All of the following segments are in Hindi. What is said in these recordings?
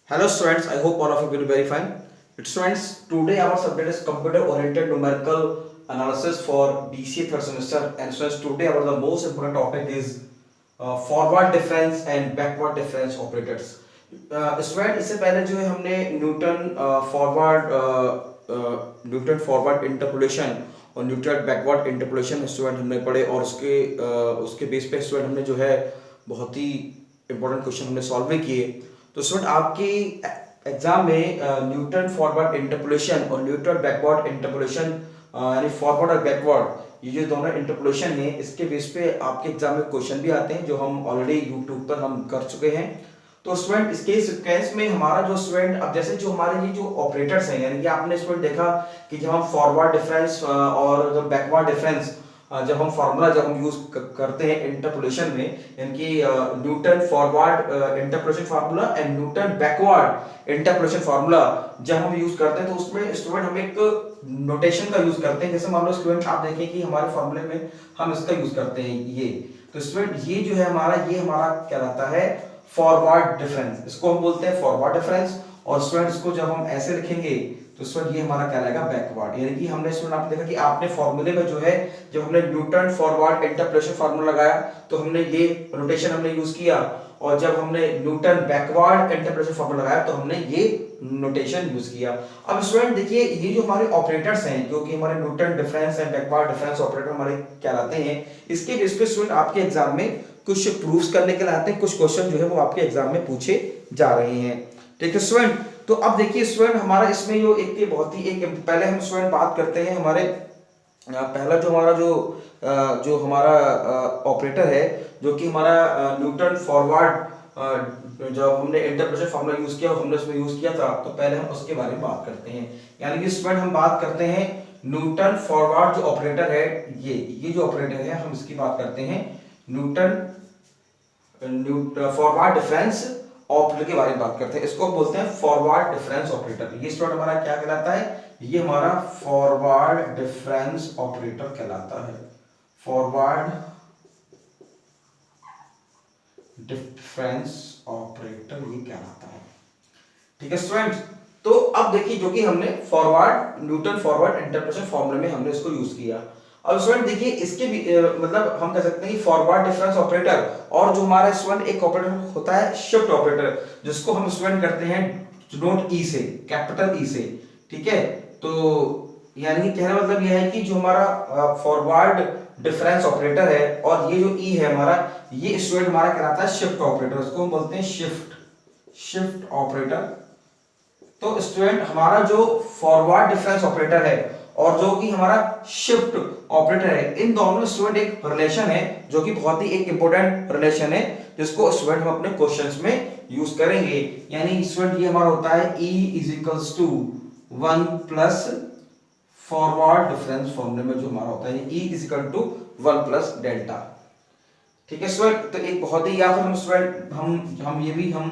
Hello students, I hope all of you will be very fine. Students, today our subject is computer oriented numerical analysis for BCA third semester, and students today our the most important topic is forward difference and backward difference operators. Student इससे पहले जो है हमने न्यूटन फॉरवर्ड इंटरपोलेशन और न्यूटन बैकवर्ड इंटरपोलेशन स्टूडेंट हमने पढ़े, और उसके बेस पे स्टूडेंट हमने जो है बहुत ही इंपॉर्टेंट क्वेश्चन हमने सॉल्व भी किए। तो स्टूडेंट आपकी एग्जाम में न्यूटन फॉरवर्ड इंटरपोलेशन और न्यूटन बैकवर्ड इंटरपोलेशन यानी फॉरवर्ड और बैकवर्ड ये जो दोनों इंटरपोलेशन है इसके बेस पे आपके एग्जाम में क्वेश्चन भी आते हैं जो हम ऑलरेडी यूट्यूब पर हम कर चुके हैं। तो स्टूडेंट इसके सीक्वेंस में हमारा जो स्टूडेंट अब जैसे जो हमारे ये जो ऑपरेटर्स हैं, यानी कि आपने स्टूडेंट देखा कि जब हम फॉरवर्ड डिफरेंस और जब बैकवर्ड डिफरेंस जब हम यूज करते हैं इंटरपोलेशन में, यानी कि Newton forward interpolation formula and Newton backward interpolation formula जब हम यूज करते हैं तो उसमें स्टूडेंट हम एक नोटेशन का यूज करते हैं। जैसे मान लो स्टूडेंट आप देखें कि हमारे फार्मूले में हम इसका यूज करते हैं ये, तो स्टूडेंट ये जो है हमारा क्या रहता है फॉरवर्ड डिफरेंस, इसको हम बोलते हैं फॉरवर्ड डिफरेंस। और स्टूडेंट इसको जब हम ऐसे लिखेंगे तो स्टूडेंट ये हमारा क्या रहेगा बैकवर्ड, यानी कि हमने स्टूडेंट आपने देखा कि आपने फॉर्मूले में जो है जब हमने न्यूटन फॉरवर्ड इंटरपोलेशन फार्मूला लगाया तो हमने ये नोटेशन हमने यूज किया, और जब हमने न्यूटन बैकवर्ड इंटरपोलेशन फार्मूला लगाया तो हमने ये नोटेशन यूज किया। अब स्टूडेंट देखिए ये जो हमारे ऑपरेटर्स हैं जो कि हमारे Newton difference and backward difference operator हमारे कहलाते हैं, इसके बेस पे स्टूडेंट आपके एग्जाम में कुछ प्रूफ्स करने के लिए आते हैं, कुछ क्वेश्चन जो है वो आपके एग्जाम में पूछे जा रहे हैं। ठीक है स्टूडेंट, तो अब देखिए स्टूडेंट हमारा इसमें जो एक बहुत ही एक पहले हम स्टूडेंट बात करते हैं हमारे पहला जो हमारा ऑपरेटर है जो कि हमारा न्यूटन फॉरवर्ड जब हमने इंटरपोलेशन फार्मूला यूज किया हमने उसमें यूज किया था, तो पहले हम उसके बारे में बात करते हैं। यानी कि स्टूडेंट हम बात करते हैं न्यूटन फॉरवर्ड जो ऑपरेटर है ये जो ऑपरेटर है हम इसकी बात करते हैं न्यूटन फॉरवर्ड डिफरेंस ऑपरेटर के बारे में बात करते हैं। इसको बोलते हैं फॉरवर्ड डिफरेंस ऑपरेटर। ये स्टूडेंट हमारा क्या कहलाता है, ये हमारा फॉरवर्ड डिफरेंस ऑपरेटर कहलाता है, फॉरवर्ड डिफरेंस ऑपरेटर ये कहलाता है। ठीक है स्टूडेंट, तो अब देखिए जो कि हमने फॉरवर्ड न्यूटन फॉरवर्ड इंटरपोलेशन फॉर्मूले में हमने इसको यूज किया। अब स्टूडेंट देखिए इसके भी मतलब हम कह सकते हैं कि फॉरवर्ड डिफरेंस ऑपरेटर और जो हमारा स्टूडेंट एक ऑपरेटर होता है शिफ्ट ऑपरेटर, जिसको हम स्टूडेंट करते हैं नोट ई से, कैपिटल ई से। ठीक है, तो यानी कि कहने मतलब यह है कि जो हमारा फॉरवर्ड डिफरेंस ऑपरेटर है और ये जो ई है हमारा ये स्टूडेंट हमारा कहलाता है शिफ्ट ऑपरेटर, उसको हम बोलते हैं शिफ्ट ऑपरेटर। तो स्टूडेंट हमारा जो फॉरवर्ड डिफरेंस ऑपरेटर है और जो कि हमारा शिफ्ट ऑपरेटर है, इन दोनों में स्टूडेंट एक रिलेशन है जो कि बहुत ही एक इंपॉर्टेंट रिलेशन है जिसको स्टूडेंट हम अपने क्वेश्चंस में यूज करेंगे। यानी स्टूडेंट ये हमारा होता है E is to 1 plus forward difference फॉर्मूले में जो हमारा होता है E is to 1 plus delta. ठीक है स्टूडेंट, तो एक बहुत ही या फिर हम स्टूडेंट हम ये भी हम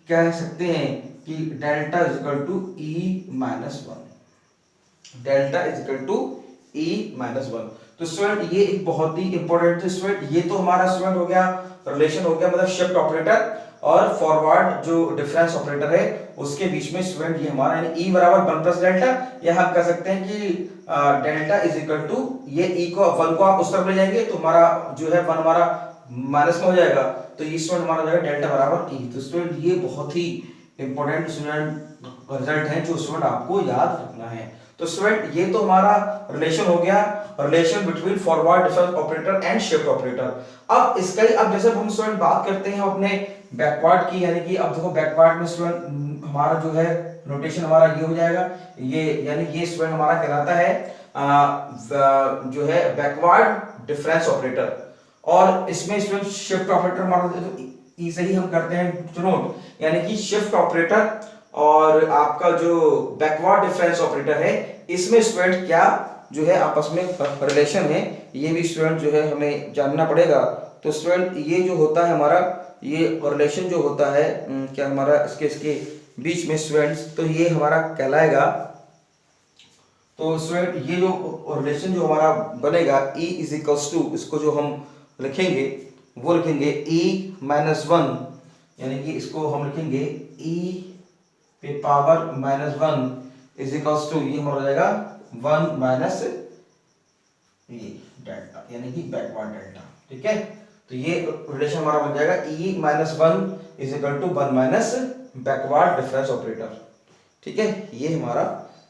कह सकते हैं कि delta is to E minus 1, delta is equal to E minus 1। तो स्टूडेंट ये एक बहुत ही इंपॉर्टेंट स्टूडेंट ये तो हमारा स्टूडेंट हो गया रिलेशन हो गया मतलब शिफ्ट ऑपरेटर और फॉरवर्ड जो डिफरेंस ऑपरेटर है उसके बीच में स्टूडेंट ये हमारा यानी E बराबर 1 प्लस डेल्टा, या हम कह सकते हैं कि डेल्टा इज इक्वल टू ये E को 1 को आप उस तरफ ले जाएंगे तो हमारा जो है 1 हमारा माइनस में हो जाएगा, तो ये स्टूडेंट हमारा जाएगा डेल्टा बराबर E। तो स्टूडेंट ये बहुत ही इंपॉर्टेंट स्टूडेंट रिजल्ट है जो स्टूडेंट आपको याद रखना है। तो स्टूडेंट ये तो हमारा रिलेशन हो गया, relation between forward difference operator and shift operator. अब इसका ही अब जैसे हम स्टूडेंट बात करते हैं अपने बैकवर्ड की, यानी कि अब देखो बैकवर्ड में स्टूडेंट हमारा जो है नोटेशन हमारा ये हो जाएगा, ये यानी ये स्टूडेंट हमारा कहलाता है जो है बैकवर्ड डिफरेंस ऑपरेटर, और इसमें स्टूडेंट शिफ्ट ऑपरेटर हमारा ई से ही हम करते हैं नोट, यानी कि शिफ्ट ऑपरेटर और आपका जो बैकवर्ड डिफरेंस ऑपरेटर है इसमें स्टूडेंट क्या जो है आपस में रिलेशन है ये भी स्टूडेंट जो है हमें जानना पड़ेगा। तो स्टूडेंट ये जो होता है हमारा ये रिलेशन जो होता है क्या हमारा इसके बीच में स्टूडेंट्स, तो ये हमारा कहलाएगा, तो स्टूडेंट ये जो रिलेशन जो हमारा बनेगा E इज इक्वल्स टू, इसको जो हम लिखेंगे वो लिखेंगे E माइनस 1, यानी कि इसको हम लिखेंगे E पे पावर -1 इज इक्वल्स टू, ये हमारा हो जाएगा 1 माइनस ये डेल्टा, यानी कि बैकवर्ड डेल्टा। ठीक है, तो ये रिलेशन हमारा बन जाएगा e -1 is equal to 1 minus backward difference operator. ठीक है, ये हमारा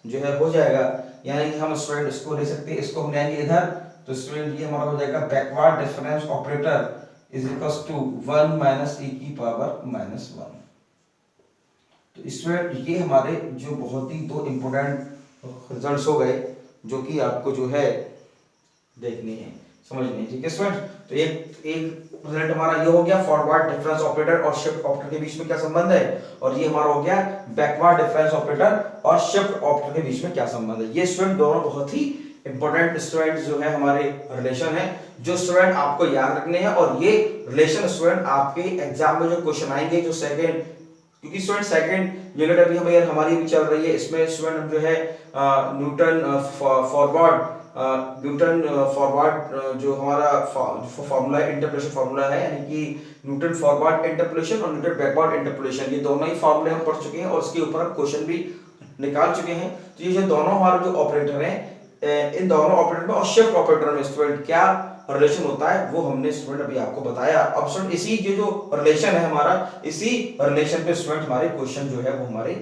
जो है हो जाएगा, यानी कि हम स्टूडेंट इसको ले सकते हैं, इसको हम लेंगे इधर, तो स्टूडेंट ये हमारा हो जाएगा backward difference operator is equals to 1 minus e की पावर -1। तो स्टूडेंट ये हमारे जो बहुत ही दो इंपॉर्टेंट रिजल्ट्स हो गए, जो कि आपको जो है देखनी है, समझनी है। ठीक है स्टूडेंट, तो एक रिजल्ट हमारा ये हो गया फॉरवर्ड डिफरेंस ऑपरेटर और शिफ्ट ऑपरेटर के बीच में क्या संबंध है, और ये हमारा हो गया बैकवर्ड डिफरेंस ऑपरेटर और शिफ्ट ऑपरेटर के बीच में क्या संबंध है। ये स्टूडेंट दोनों बहुत ही इंपॉर्टेंट स्टूडेंट जो है हमारे रिलेशन है, जो स्टूडेंट आपको याद रखने हैं, और ये रिलेशन स्टूडेंट आपके एग्जाम में जो क्वेश्चन आएंगे, जो सेकंड, क्योंकि स्टूडेंट सेकंड यूनिट अभी हमारी भी चल रही है, इसमें स्टूडेंट जो है न्यूटन फॉरवर्ड जो हमारा फॉर्मूला इंटरपोलेशन फॉर्मूला है, यानी कि न्यूटन फॉरवर्ड इंटरपोलेशन और न्यूटन बैकवर्ड इंटरपोलेशन, ये दोनों ही फॉर्मूले हम पढ़ चुके हैं और उसके ऊपर हम क्वेश्चन भी निकाल चुके हैं। तो ये जो दोनों हमारे जो ऑपरेटर हैं, इन दोनों ऑपरेटर में और शिफ्ट ऑपरेटर में स्टूडेंट क्या रिलेशन होता है, वो हमने स्टूडेंट अभी आपको बताया। अब स्टूडेंट इसी जो रिलेशन है हमारा, इसी रिलेशन पे स्टूडेंट हमारे क्वेश्चन जो है वो हमारे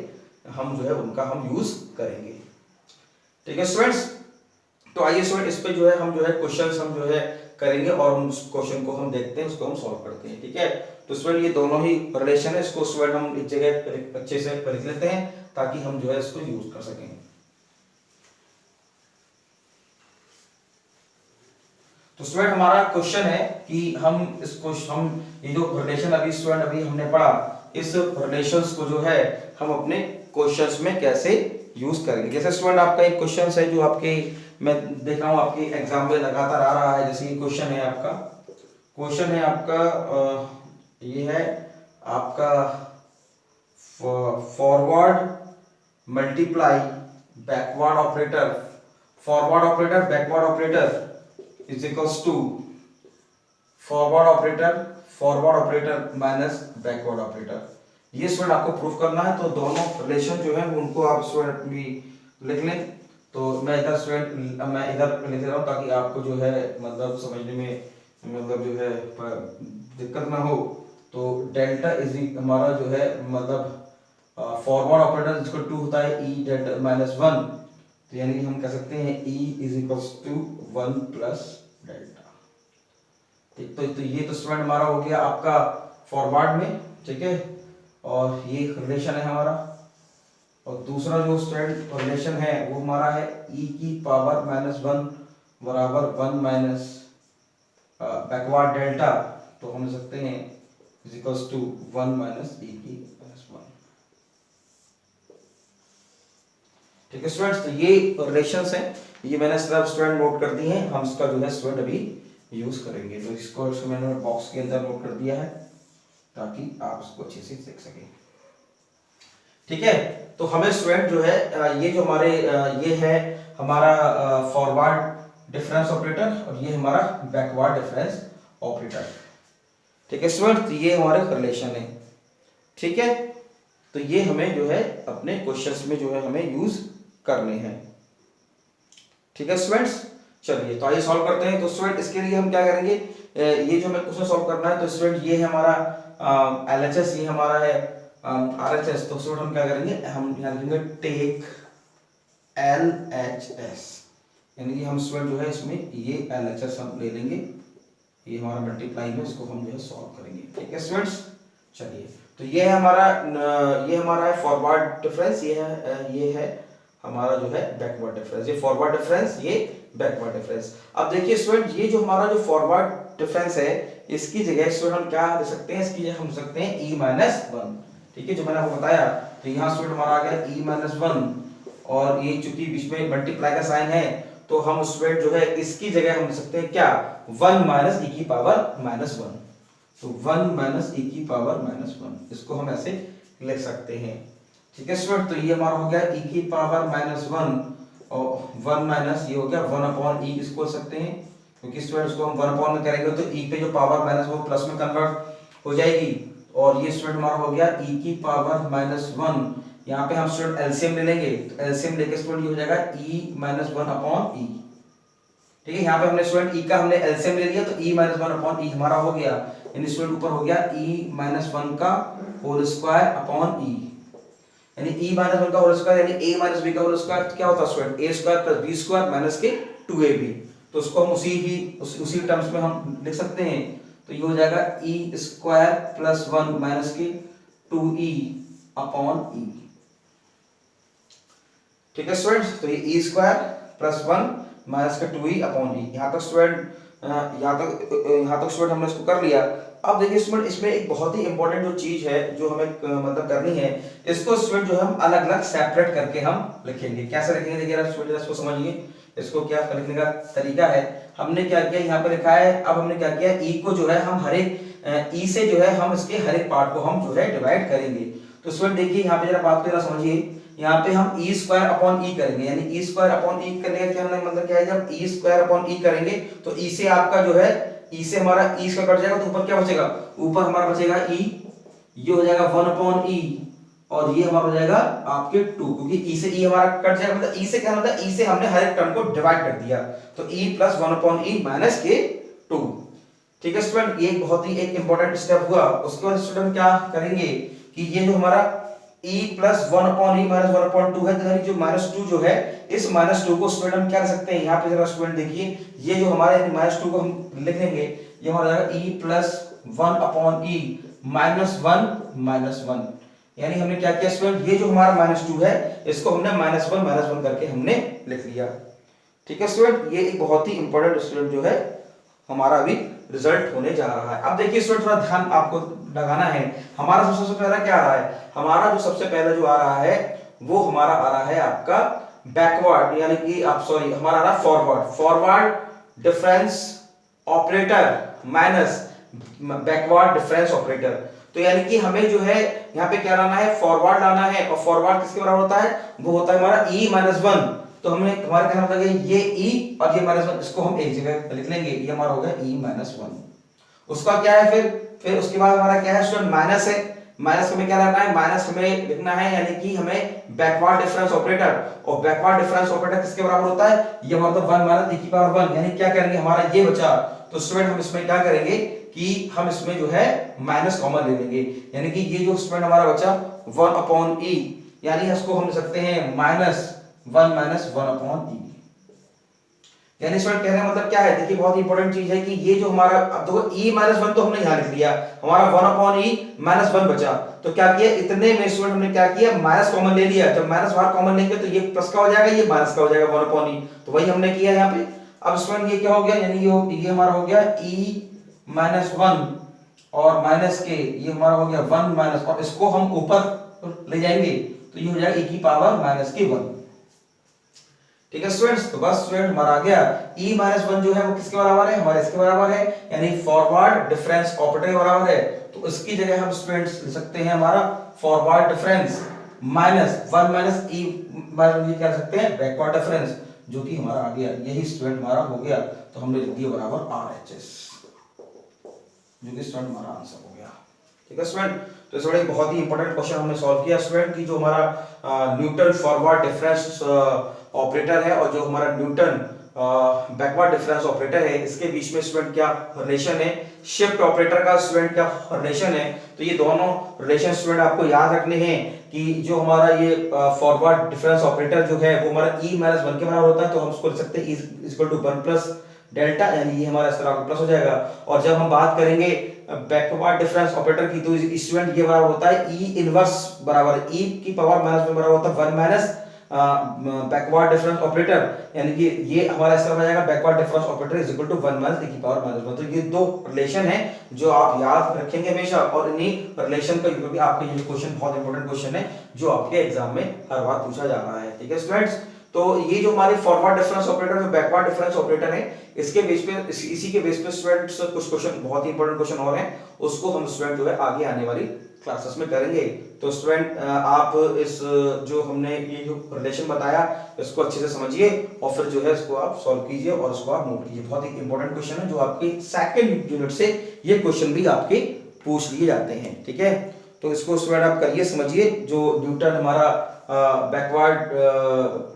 हम जो है उनका हम यूज करेंगे। ठीक है स्टूडेंट्स, तो आइए स्टूडेंट इस पे जो है हम जो है क्वेश्चंस हम जो है करेंगे और हम उस क्वेश्चन को हम देखते हैं, उसको हम सॉल्व करते हैं। ठीक है, तो स्टूडेंट ये दोनों ही रिलेशन है, इसको स्टूडेंट हम एक जगह अच्छे से लिख लेते हैं ताकि हम जो है इसको यूज कर सकें। तो स्टूडेंट हमारा क्वेश्चन है कि हम इसको हम ये जो रिलेशन अभी स्टूडेंट अभी हमने पढ़ा, इस रिलेशंस को जो है हम अपने क्वेश्चंस में कैसे यूज करेंगे। जैसे स्टूडेंट आपका एक क्वेश्चन है जो आपके मैं देख रहा हूँ आपके एग्जाम में लगातार आ रहा है, जैसे ये क्वेश्चन है आपका ये है आपका forward multiply backward operator, backward operator is equals to forward operator minus backward operator. ये स्टूडेंट आपको प्रूफ करना है, तो दोनों रिलेशन जो है उनको आप स्टूडेंट भी लिख लें। तो मैं इधर लिख रहा हूँ ताकि आपको जो है मतलब समझने में मतलब जो है दिक्कत ना हो। तो डेल्टा इज हमारा जो है मतलब फॉरवर्ड ऑपरेटर जिसको 2 होता है ई डेल्टा -1, तो यानी कि हम कह सकते हैं E is equals to 1 plus delta. ठीक, तो ये तो स्टूडेंट हमारा हो गया आपका फॉरवर्ड में। ठीक है, और ये रिलेशन है हमारा, और दूसरा जो स्टूडेंट रिलेशन है वो हमारा है e की पावर -1 बराबर 1 माइनस बैकवर्ड डेल्टा, तो हम लिख सकते हैं is equals to 1 minus e की -1। ठीक है स्टूडेंट्स, तो ये रिलेशंस हैं, ये मैंने सिर्फ स्टूडेंट नोट कर दी हैं, हम इसका जो है स्टूडेंट अभी यूज करेंगे। तो इसको मैंने बॉक्स के अंदर नोट कर दिया है ताकि आप उसको अच्छे से देख सकें। ठीक है, तो हमें स्टूडेंट जो है ये जो हमारे ये है हमारा फॉरवर्ड डिफरेंस ऑपरेटर और ये हमारा बैकवर्ड डिफरेंस ऑपरेटर। ठीक है स्टूडेंट, तो ये हमारे रिलेशन है। ठीक है, तो ये हमें जो है अपने क्वेश्चंस में जो है हमें यूज करने हैं। ठीक है स्टूडेंट्स, चलिए तो आइए सॉल्व करते हैं। तो स्टूडेंट इसके लिए हम क्या करेंगे, ये जो हमें क्वेश्चन सॉल्व करना है, तो स्टूडेंट ये है हमारा LHS, ये हमारा है RHS। तो स्टूडेंट हम क्या करेंगे, हम यहाँ लिखेंगे टेक LHS, यानी कि हम स्टूडेंट जो है इसमें ये LHS हम ले लेंगे, ये हमारा मल्टीप्लाई में, इसको हम जो है सॉल्व करेंगे। ठीक है स्टूडेंट्स, चलिए तो ये है हमारा है फॉरवर्ड डिफरेंस, ये है हमारा जो है बैकवर्ड डिफरेंस, ये फॉरवर्ड डिफरेंस, ये बैकवर्ड डिफरेंस। अब देखिए स्टूडेंट, ये जो हमारा जो फॉरवर्ड डिफरेंस है, इसकी जगह स्टूडेंट हम क्या लिख सकते हैं, इसकी जगह हम लिख सकते हैं E-1। ठीक है, जो मैंने आपको बताया, तो यहाँ स्टूडेंट हमारा आ गया E-1, और ये चूंकि बीच में मल्टीप्लाई का साइन है, तो हम स्टूडेंट जो है इसकी जगह हम लिख सकते हैं क्या, 1 माइनस e की पावर -1। तो 1 माइनस e की पावर -1, इसको हम ऐसे लिख सकते हैं। ठीक है स्टूडेंट, तो ये हमारा हो गया e की पावर -1 और 1 माइनस ये हो गया 1/e, इसको लिख सकते हैं, क्योंकि स्टूडेंट इसको हम 1/, में करेंगे तो e पे जो पावर माइनस वो प्लस में कन्वर्ट हो जाएगी, और ये स्टूडेंट हमारा हो गया e की पावर -1, यहाँ पे हम स्टूडेंट एलसीएम ले लेंगे, तो एलसीएम लेके स्टूडेंट ये हो जाएगा e माइनस वन अपॉन ई। ठीक है, यहाँ पे हमने स्टूडेंट e का हमने एलसीएम ले लिया, तो e माइनस वन अपॉन ई हमारा हो गया, यानी स्टूडेंट ऊपर हो गया e माइनस वन का होल स्क्वायर अपॉन ई, यानी e माइनस वन का होल स्क्वायर यानी a माइनस b का होल स्क्वायर क्या होता है student a square plus b square minus के 2ab। तो उसको हम उसी टर्म्स में हम लिख सकते हैं, तो ये हो जाएगा e square plus one minus के 2e अपॉन ई। ठीक है स्टूडेंट्स, तो ये e square plus one minus का 2e अपॉन ई। यहाँ तक स्टूडेंट हमने इसको कर लिया। अब देखिए स्टूडेंट, इसमें एक बहुत ही इंपॉर्टेंट जो चीज है जो हमें मतलब करनी है, इसको स्टूडेंट जो है हम अलग अलग सेपरेट करके हम लिखेंगे। कैसे लिखेंगे देखिए स्टूडेंट, इसको समझिए, इसको क्या लिखने का तरीका है। हमने क्या किया, यहाँ पे लिखा है, अब हमने क्या किया, ई को जो है हम हर एक ई से जो है हम इसके हर एक पार्ट को हम जो है डिवाइड करेंगे। तो स्टूडेंट देखिए यहाँ पे जरा बात को जरा समझिए, यहाँ पे हम ई स्क्वायर अपॉन ई करेंगे, यानी ई स्क्वायर अपॉन ई करने का क्या मतलब क्या है, जब ई स्क्वायर अपॉन ई करेंगे तो ई से आपका जो है, ई से हमारा ई स्क्वायर कट जाएगा, तो ऊपर क्या बचेगा, ऊपर हमारा बचेगा ई, ये हो जाएगा वन अपॉन ई, और ये हमारा हो जाएगा आपके 2, क्योंकि ई से ई हमारा कट जाएगा, मतलब ई से क्या होता है, ई से हमने हर एक टर्म को डिवाइड कर दिया, तो E plus one upon E minus के 2। ठीक है स्टूडेंट, ये बहुत ही एक इंपॉर्टेंट स्टेप हुआ। उसके बाद स्टूडेंट क्या करेंगे कि ये जो हमारा e plus one upon E minus one upon two है, तो जो माइनस टू जो है, इस माइनस टू को स्टूडेंट हम क्या कर सकते हैं, यहाँ पे जरा स्टूडेंट देखिए, ये जो हमारे माइनस टू को हम लिख लेंगे, ये हमारा जाएगा e plus one upon E minus one, यानी हमने क्या किया स्टूडेंट, ये जो हमारा माइनस टू है, इसको हमने माइनस वन करके हमने लिख लिया। ठीक है स्टूडेंट, ये एक बहुत ही इंपॉर्टेंट स्टूडेंट जो है हमारा अभी रिजल्ट होने जा रहा है। अब देखिए स्टूडेंट, थोड़ा ध्यान आपको लगाना है, हमारा सबसे पहला क्या आ रहा है, हमारा जो सबसे पहले जो आ रहा है वो हमारा आ रहा है आपका बैकवर्ड, यानी कि आप सॉरी हमारा आ रहा है forward difference operator minus backward difference operator. तो यानी कि हमें जो है यहाँ पे क्या लाना है, फॉरवर्ड लाना है, और फॉरवर्ड किसके बराबर होता है, वो होता है हमारा e माइनस वन। तो हमने हमारे कहना मतलब ये e और ये माइनस वन, इसको हम एक जगह लिख लेंगे, ये हमारा हो गया e माइनस वन। उसका क्या है फिर उसके बाद हमारा क्या है स्टूडेंट, माइनस है, माइनस हमें क्या करना है, माइनस हमें लिखना है, यानी कि हमें बैकवर्ड डिफरेंस ऑपरेटर, और बैकवर्ड डिफरेंस ऑपरेटर किसके बराबर होता है, ये मतलब 1 माइनस e की पावर 1, यानी क्या करेंगे, हमारा ये बचा, तो स्टूडेंट हम इसमें क्या करेंगे कि हम इसमें जो है माइनस कॉमन ले लेंगे, यानी कि ये जो स्टूडेंट हमारा बचा 1 अपॉन e, यानी इसको हम लिख सकते हैं माइनस वन अपॉन ई। यानी स्टूडेंट कहने का मतलब क्या है, देखिए बहुत इंपॉर्टेंट चीज है कि ये जो हमारा, अब देखो e माइनस वन तो हमने यहाँ लिख लिया, हमारा 1 अपॉन ई माइनस वन बचा, तो क्या किया, इतने में स्टूडेंट हमने क्या किया, माइनस कॉमन ले लिया। जब माइनस बाहर कॉमन लेंगे तो ये प्लस का हो जाएगा, ये माइनस का हो जाएगा 1 अपॉन ई, तो वही हमने किया यहाँ पे। अब स्टूडेंट ये क्या हो गया, यानी ये हमारा हो गया e माइनस वन और माइनस के, ये हमारा हो गया 1 माइनस, और इसको हम ऊपर ले जाएंगे तो ये हो जाएगा e की पावर माइनस के 1। ठीक है स्टूडेंट्स, तो बस स्टूडेंट हमारा आ गया e माइनस वन जो है वो किसके बराबर है, हमारे इसके बराबर है, यानी फॉरवर्ड डिफरेंस ऑपरेटर के बराबर है। तो इसकी जगह हम स्टूडेंट्स लिख सकते हैं हमारा forward difference minus one minus e minus ये कह सकते हैं बैकवर्ड डिफरेंस, जो कि हमारा आ गया, यही स्टूडेंट हमारा हो गया, तो हमने लिख दिया बराबर RHS, जो कि स्टूडेंट हमारा आंसर हो गया। ठीक है स्टूडेंट, तो इस बड़े बहुत ही इंपॉर्टेंट क्वेश्चन हमने सॉल्व किया स्टूडेंट की, जो हमारा न्यूटन फॉरवर्ड डिफरेंस ऑपरेटर है और जो हमारा न्यूटन बैकवर्ड डिफरेंस ऑपरेटर है, इसके बीच में स्टूडेंट क्या रिलेशन है, शिफ्ट ऑपरेटर का स्टूडेंट क्या रिलेशन है। तो ये दोनों रिलेशन स्टूडेंट आपको याद रखने हैं कि जो हमारा ये फॉरवर्ड डिफरेंस ऑपरेटर जो है वो हमारा e माइनस वन के बराबर होता है, तो हम उसको लिख सकते हैं equal to one plus delta, यानी ये हमारा इस तरह प्लस हो जाएगा। और जब हम बात करेंगे बैकवर्ड डिफरेंस ऑपरेटर की, तो स्टूडेंट ये बराबर होता है e इनवर्स बराबर e की पावर माइनस में बराबर होता है 1 माइनस बैकवर्ड डिफरेंस ऑपरेटर, यानी कि ये हमारा इस तरह हो जाएगा backward difference operator is equal to 1 minus e की पावर माइनस 1। तो ये दो रिलेशन है जो आप याद रखेंगे हमेशा, और इन्हीं रिलेशन का क्योंकि आपके ये क्वेश्चन बहुत इंपॉर्टेंट क्वेश्चन है जो आपके एग्जाम में हर बार पूछा जा रहा है। ठीक है स्टूडेंट्स, तो ये जो हमारे फॉरवर्ड डिफरेंस ऑपरेटर जो बैकवर्ड डिफरेंस ऑपरेटर है, इसके बेस पे इसी के बेस पे स्टूडेंट्स कुछ क्वेश्चन बहुत ही इंपॉर्टेंट क्वेश्चन और हैं, उसको हम स्टूडेंट जो है आगे आने वाली क्लासेस में करेंगे। तो स्टूडेंट आप इस जो हमने ये जो रिलेशन बताया इसको अच्छे से समझिए, और फिर जो है इसको आप सॉल्व कीजिए और इसको आप नोट कीजिए। बहुत ही इंपॉर्टेंट क्वेश्चन है जो आपके सेकंड यूनिट से ये क्वेश्चन भी आपके पूछ लिए जाते हैं। ठीक है, तो इसको स्टूडेंट आप करिए, समझिए जो न्यूटन हमारा backward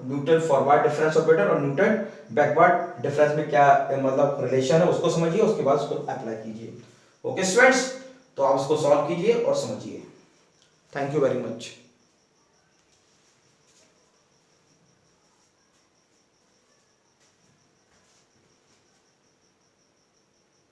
Newton forward difference operator और न्यूटन बैकवर्ड डिफरेंस में क्या मतलब रिलेशन है उसको समझिए, उसके बाद उसको अप्लाई कीजिए। ओके स्टूडेंट्स, तो आप उसको सॉल्व कीजिए और समझिए। Thank you very much.